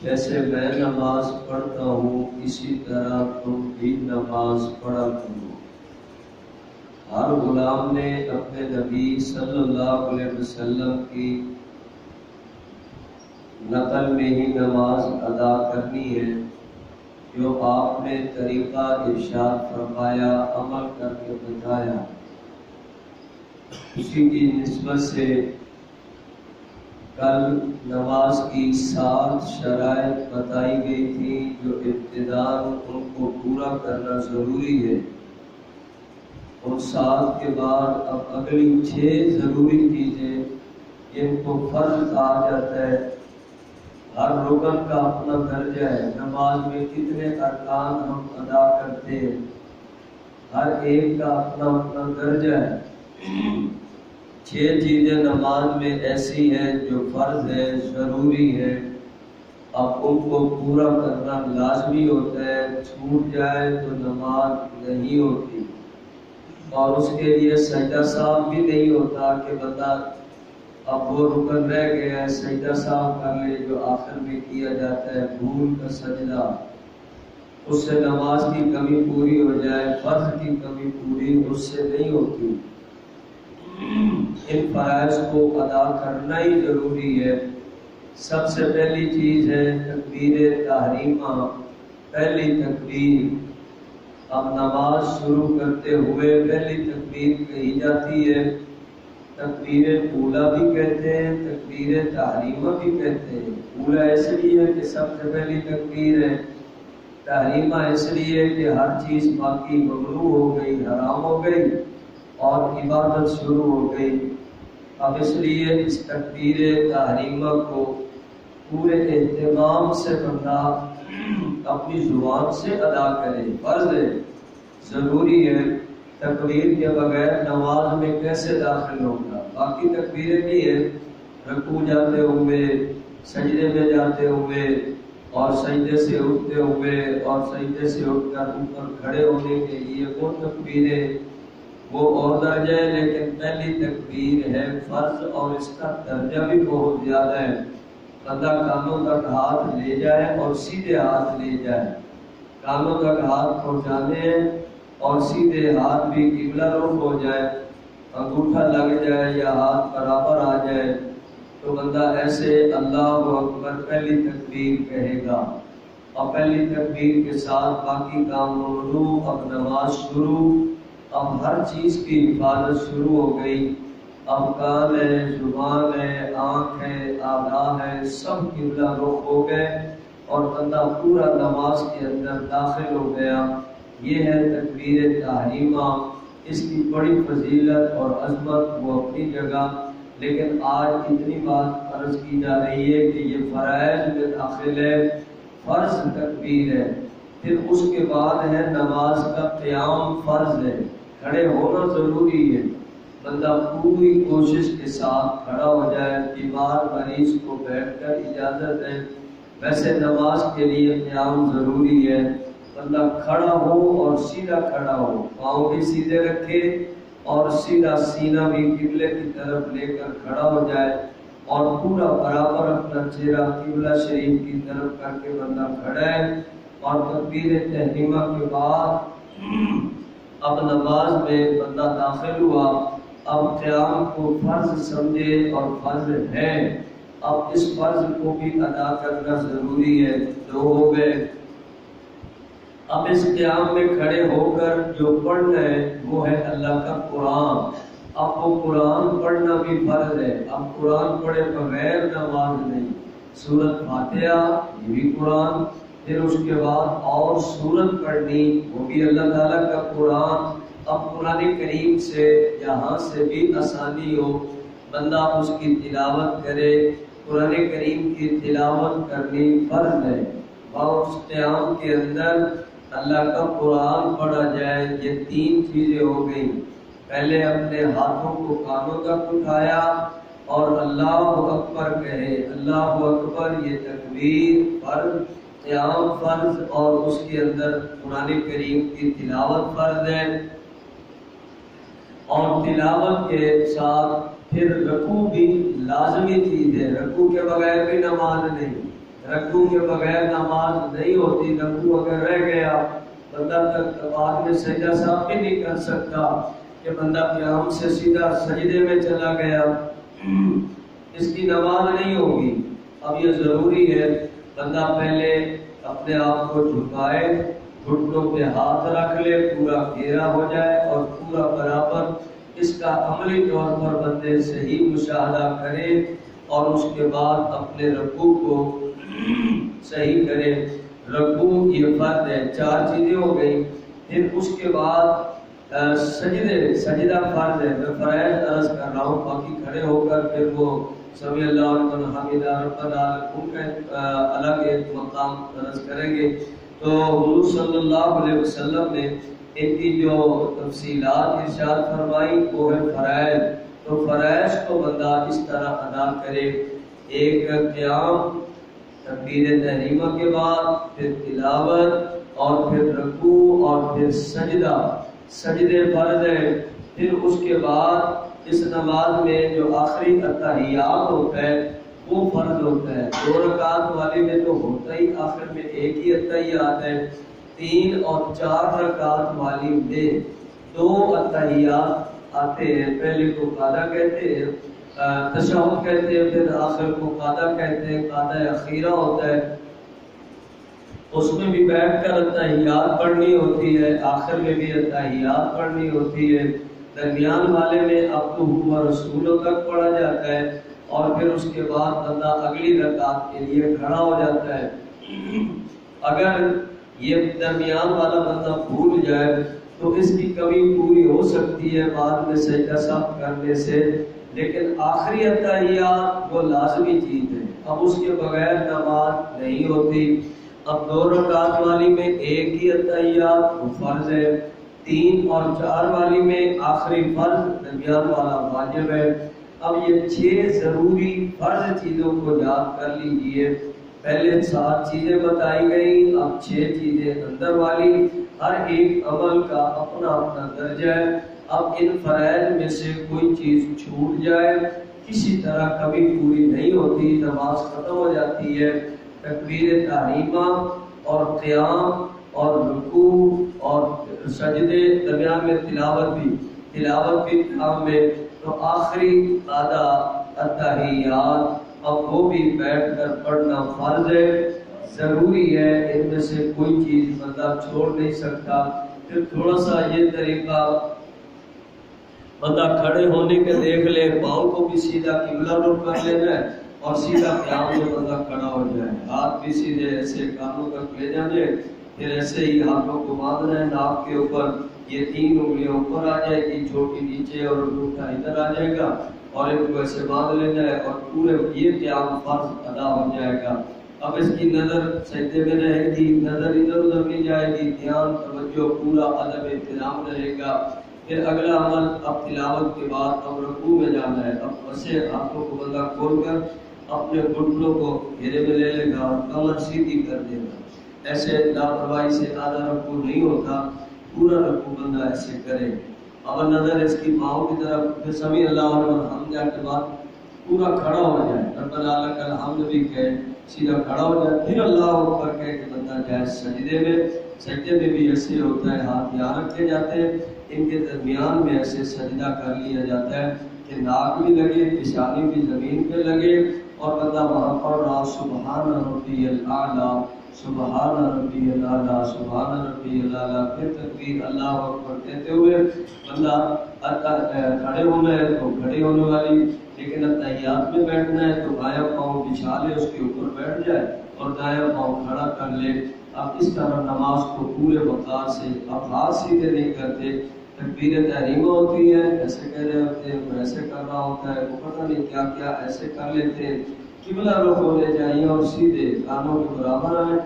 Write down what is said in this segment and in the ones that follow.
جیسے میں نماز پڑھتا ہوں اسی طرح تم بھی نماز پڑھا کرو۔ ہر غلام نے اپنے نبی صلی اللہ علیہ وسلم کی نقل میں ہی نماز ادا کرنی ہے۔ جو آپ نے طریقہ ارشاد فرمایا، عمل کر کے بتایا، اسی کی نسبت سے کل نماز کی 7 شرائط بتائی گئی تھی جو ابتداءً ان کو پورا کرنا ضروری ہے۔ ان 7 کے بعد اب اگلی 6 ضروری چیزیں جن کو فرض کہا جاتا ہے۔ ہر رکن کا اپنا درجہ ہے، نماز میں کتنے ارکان ہم ادا کرتے ہیں، ہر ایک کا اپنا اپنا درجہ ہے۔ 6 چیزیں نماز میں ایسی ہیں جو فرض ہے، ضروری ہے، اب ان کو پورا کرنا لازمی ہوتا ہے، چھوٹ جائے تو نماز نہیں ہوتی۔ اور اس کے لیے سجدہ صاحب بھی نہیں ہوتا کہ بندہ اب وہ رکن رہ گیا ہے سجدہ صاحب کر لے، جو آخر میں کیا جاتا ہے بھول کا سجدہ، اس سے نماز کی کمی پوری ہو جائے، فرض کی کمی پوری اس سے نہیں ہوتی۔ ان فرائض کو ادا کرنا ہی ضروری ہے۔ سب سے پہلی چیز ہے تکبیر تحریمہ، پہلی تکبیر۔ اب نماز شروع کرتے ہوئے پہلی تکبیر کہی جاتی ہے، تکبیر اولیٰ بھی کہتے ہیں، تکبیر تحریمہ بھی کہتے ہیں۔ اولیٰ اس لیے کہ سب سے پہلی تکبیر ہے، تحریمہ اس لیے کہ ہر چیز باقی ممنوع ہو گئی، حرام ہو گئی اور عبادت شروع ہو گئی۔ اب اس لیے اس تکبیر تحریمہ کو پورے اہتمام سے بندہ اپنی زبان سے ادا کرے، فرض ہے، ضروری ہے۔ تکبیر کے بغیر نماز میں کیسے داخل ہوگا؟ باقی تکبیریں بھی ہیں، رکوع جاتے ہوئے، سجدے میں جاتے ہوئے، اور سجدے سے اٹھتے ہوئے، اور سجدے سے اٹھ کر اوپر کھڑے ہونے کے لیے وہ تکبیریں، وہ اور درجہ ہے، لیکن پہلی تکبیر ہے فرض اور اس کا درجہ بھی بہت زیادہ ہے۔ بندہ کانوں تک ہاتھ لے جائے اور سیدھے ہاتھ لے جائے، کانوں تک ہاتھ پہنچانے ہیں اور سیدھے ہاتھ بھی قبلہ رخ ہو جائے، انگوٹھا لگ جائے یا ہاتھ برابر آ جائے تو بندہ ایسے اللہ اکبر پہلی تکبیر کہے گا، اور پہلی تکبیر کے ساتھ باقی کام ممنوع، اب نماز شروع، اب ہر چیز کی حفاظت شروع ہو گئی۔ اب کان ہے، زبان ہے، آنکھ ہے، اعضاء ہے، سب قبلہ رخ ہو گئے اور بندہ پورا نماز کے اندر داخل ہو گیا۔ یہ ہے تکبیر تحریمہ، اس کی بڑی فضیلت اور عظمت وہ اپنی جگہ، لیکن آج اتنی بات عرض کی جا رہی ہے کہ یہ فرائض میں داخل ہے، فرض تکبیر ہے۔ پھر اس کے بعد ہے نماز کا قیام، فرض ہے، کھڑے ہونا ضروری ہے، بندہ پوری کوشش کے ساتھ کھڑا ہو جائے۔ بیمار مریض کو بیٹھ کر اجازت ہے، ویسے نماز کے لیے قیام ضروری ہے، بندہ کھڑا ہو اور سیدھا کھڑا ہو، پاؤں بھی سیدھے رکھے اور سیدھا سینہ بھی قبلے کی طرف لے کر کھڑا ہو جائے، اور پورا برابر اپنا چہرہ قبلہ شریف کی طرف کر کے بندہ کھڑا ہے۔ اور تکبیر تحریمہ کے بعد اب نماز میں بندہ داخل ہوا، اب قیام کو فرض سمجھے اور فرض ہے، اب اس فرض کو بھی ادا کرنا ضروری ہے۔ 2 ہو گئے۔ اب اس قیام میں کھڑے ہو کر جو پڑھنا ہے وہ ہے اللہ کا قرآن، اب وہ قرآن پڑھنا بھی فرض ہے، اب قرآن پڑھے بغیر نماز نہیں۔ سورۃ فاتحہ یہ بھی قرآن، پھر اس کے بعد اور سورت پڑھنی وہ بھی اللہ تعالیٰ کا قرآن۔ اب قرآن کریم سے یہاں سے بھی آسانی ہو، بندہ اس کی تلاوت کرے، قرآن کریم کی تلاوت کرنی فرض ہے، اور اس قیام کے اندر اللہ کا قرآن پڑھا جائے۔ یہ 3 چیزیں ہو گئیں، پہلے اپنے ہاتھوں کو کانوں تک اٹھایا اور اللہ اکبر کہے، اللہ اکبر، یہ تکبیر فرض، قیام فرض، اور اس کے اندر قرآن کریم کی تلاوت فرض ہے، اور تلاوت کے ساتھ پھر رکوع بھی لازمی چیز ہے، رکوع کے بغیر بھی نماز نہیں، رکوع کے بغیر نماز نہیں ہوتی. رکوع اگر رہ گیا بندہ تک بعد میں سجدہ صاحب بھی نہیں کر سکتا کہ بندہ قیام سے سیدھا سجدے میں چلا گیا، اس کی نماز نہیں ہوگی. اب یہ ضروری ہے بندہ پہلے اپنے آپ کو جھکائے، گھٹنوں پہ ہاتھ رکھ لے، پورا گھیرا ہو جائے اور پورا برابر اس کا عملی طور پر بندے صحیح مشاہدہ کرے اور اس کے بعد اپنے رکوع کو صحیح کرے. رکوع یہ فرض ہے. 4 چیزیں ہو گئی. پھر اس کے بعد سجدہ فرض ہے. میں فرائض عرض کر رہا ہوں، باقی کھڑے ہو کر پھر وہ سمیع اللہ لمن حمدہ ربنا ان کا الگ ایک مقام عرض کریں گے. تو حضور صلی اللہ علیہ وسلم نے ان کی جو تفصیلات ارشاد فرمائی وہ ہے فرائض. تو فرائض کو بندہ اس طرح ادا کرے: ایک قیام، تکبیر تحریمہ کے بعد، پھر تلاوت اور پھر رکوع اور پھر سجدہ. سجدے فرض ہے. پھر اس کے بعد اس نماز میں جو آخری اتحیات ہوتا ہے وہ فرض ہوتا ہے. 2 رکعت والی میں تو ہوتا ہی آخر میں ایک ہی اتحیات ہے. 3 اور 4 رکعت والی میں 2 اتحیات آتے ہیں. پہلے کو قاعدہ کہتے ہیں، تشہد کہتے ہیں، پھر آخر کو قاعدہ کہتے ہیں. قاعدہ اخیرہ ہوتا ہے، اس میں بھی بیٹھ کر اتحیات پڑھنی ہوتی ہے، آخر میں بھی اتحیات پڑھنی ہوتی ہے. درمیان والے میں عبدہ و رسولہ تک پڑھا جاتا ہے اور پھر اس کے بعد بندہ اگلی رکعت کے لیے کھڑا ہو جاتا ہے. اگر یہ درمیان والا بندہ بھول جائے تو اس کی کمی پوری ہو سکتی ہے بعد میں سجدہ سہو کرنے سے، لیکن آخری اتحیات وہ لازمی چیز ہے. اب اس کے بغیر نماز نہیں ہوتی. اب 2 رکعت والی میں ایک ہی اتحیات وہ فرض ہے. 3 اور 4 والی میں آخری فرض، درمیان والا واجب ہے. اب یہ 6 ضروری فرض چیزوں کو یاد کر لیجئے. پہلے 7 چیزیں بتائی گئی، اب 6 چیزیں اندر والی. ہر ایک عمل کا اپنا اپنا درجہ ہے. اب ان فرائض میں سے کوئی چیز چھوٹ جائے کسی طرح کبھی پوری نہیں ہوتی، نماز ختم ہو جاتی ہے. تکبیر تحریمہ اور قیام اور رکوع اور سجدے، درمیان میں تلاوت بھی قیام میں. تو آخری آدھا اتحیات اب وہ بھی بیٹھ کر پڑھنا فرض ہے، ضروری ہے. ان میں سے کوئی چیز بندہ چھوڑ نہیں سکتا. پھر تھوڑا سا یہ طریقہ بندہ کھڑے ہونے کے دیکھ لے، پاؤں کو بھی سیدھا قبلہ رخ کر لینا ہے اور سیدھا قیام میں بندہ کھڑا ہو جائے. ہاتھ بھی سیدھے ایسے کانوں تک لے جانے، پھر ایسے ہی ہاتھوں کو باندھنا ہے ناک کے اوپر. یہ 3 انگلیاں اوپر آ جائے گی، چھوٹی نیچے اور انگوٹھا ادھر آ جائے گا اور ان کو ایسے باندھ لینا ہے اور پورے یہ قیام فرض ادا ہو جائے گا. اب اس کی نظر سجدے میں رہے گی، نظر ادھر ادھر نہیں جائے گی، دھیان توجہ پورا ادب احترام رہے گا. پھر اگلا عمل اب تلاوت کے بعد اب رکوع میں جانا ہے. اب ویسے ہاتھوں کو بندہ کھول کر اپنے گھٹنوں کو گھیرے میں لے لے گا اور کمر سیدھی کر دے گا. ایسے لاپرواہی سے آدھا رکوع نہیں ہوتا، پورا رکوع بندہ ایسے کرے. اب نظر اس کی پاؤں کی طرف، پھر سمیع اللہ لمن حمدہ کے بعد پورا کھڑا ہو جائے، ربنا لک الحمد بھی کہے، سیدھا کھڑا ہو جائے. پھر اللہ اکبر کہہ کے بندہ جائے سجدے میں. سجدے میں بھی ایسے ہوتا ہے، ہاتھ یہاں رکھے جاتے ہیں، ان کے درمیان میں ایسے سجدہ کر لیا جاتا ہے کہ ناک بھی لگے، پیشانی بھی زمین پہ لگے اور بندہ وہاں پڑھ رہا سبحان ربی الاعلیٰ، سبحان ربی الاعلیٰ، سبحان ربی الاعلیٰ. پھر تکبیر اللہ اکبر کہتے ہوئے بندہ کھڑے ہونا ہے تو کھڑے ہونے والی، لیکن اتحیات میں بیٹھنا ہے تو بایاں پاؤں بچھا لے، اس کے اوپر بیٹھ جائے اور دایاں پاؤں کھڑا کر لے. اب اس طرح نماز کو پورے وقار سے، اب ہاتھ سیدھے نہیں کرتے. تکبیر تحریمہ ہوتی ہے، ایسے کہہ رہے ہوتے ہیں، وہ ایسے کر رہا ہوتا ہے، وہ پتہ نہیں کیا کیا ایسے کر لیتے ہیں. قبلہ رخ ہونے چاہیے اور سیدھے کانوں کے برابر آئے.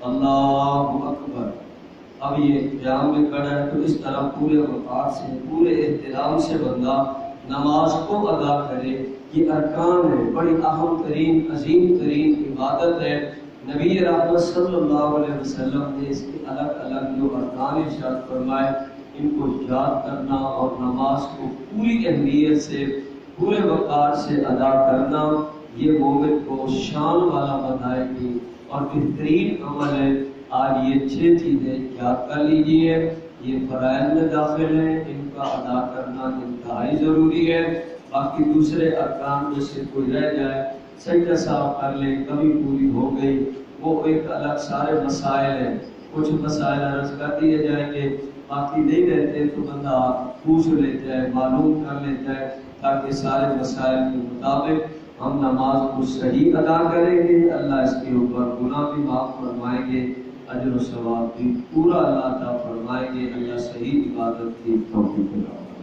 اللہ اکبر. اب یہ قیام میں کھڑا ہے تو اس طرح پورے وقار سے، پورے احترام سے بندہ نماز کو ادا کرے. یہ ارکان ہے، بڑی اہم ترین عظیم ترین عبادت ہے. نبی رحمت صلی اللہ علیہ وسلم نے اس کے الگ الگ جو ارکان ارشاد فرمائے ان کو یاد کرنا اور نماز کو پوری اہمیت سے، پورے وقار سے ادا کرنا یہ مومن کو شان والا بنائے گی، اور بہترین عمل ہے۔ آج یہ 6 چیزیں یاد کر لیجئے، یہ فرائض میں داخل ہیں، ان کا ادا کرنا انتہائی ضروری ہے۔ باقی دوسرے ارکان میں سے کوئی رہ جائے، سجدہ صاحب کر لیں، کمی پوری ہو گئی، وہ ایک الگ سارے مسائل ہیں، کچھ مسائل عرض کر دیے جائیں گے، باقی نہیں رہتے تو بندہ پوچھ لیتا ہے، معلوم کر لیتا ہے، تاکہ سارے مسائل کے مطابق ہم نماز کو صحیح ادا کریں گے۔ اللہ اس کے اوپر گناہ بھی معاف فرمائیں گے، اجر و ثواب بھی پورا اللہ عطا فرمائیں گے۔ اللہ صحیح عبادت کی توفیق عطا فرمائے۔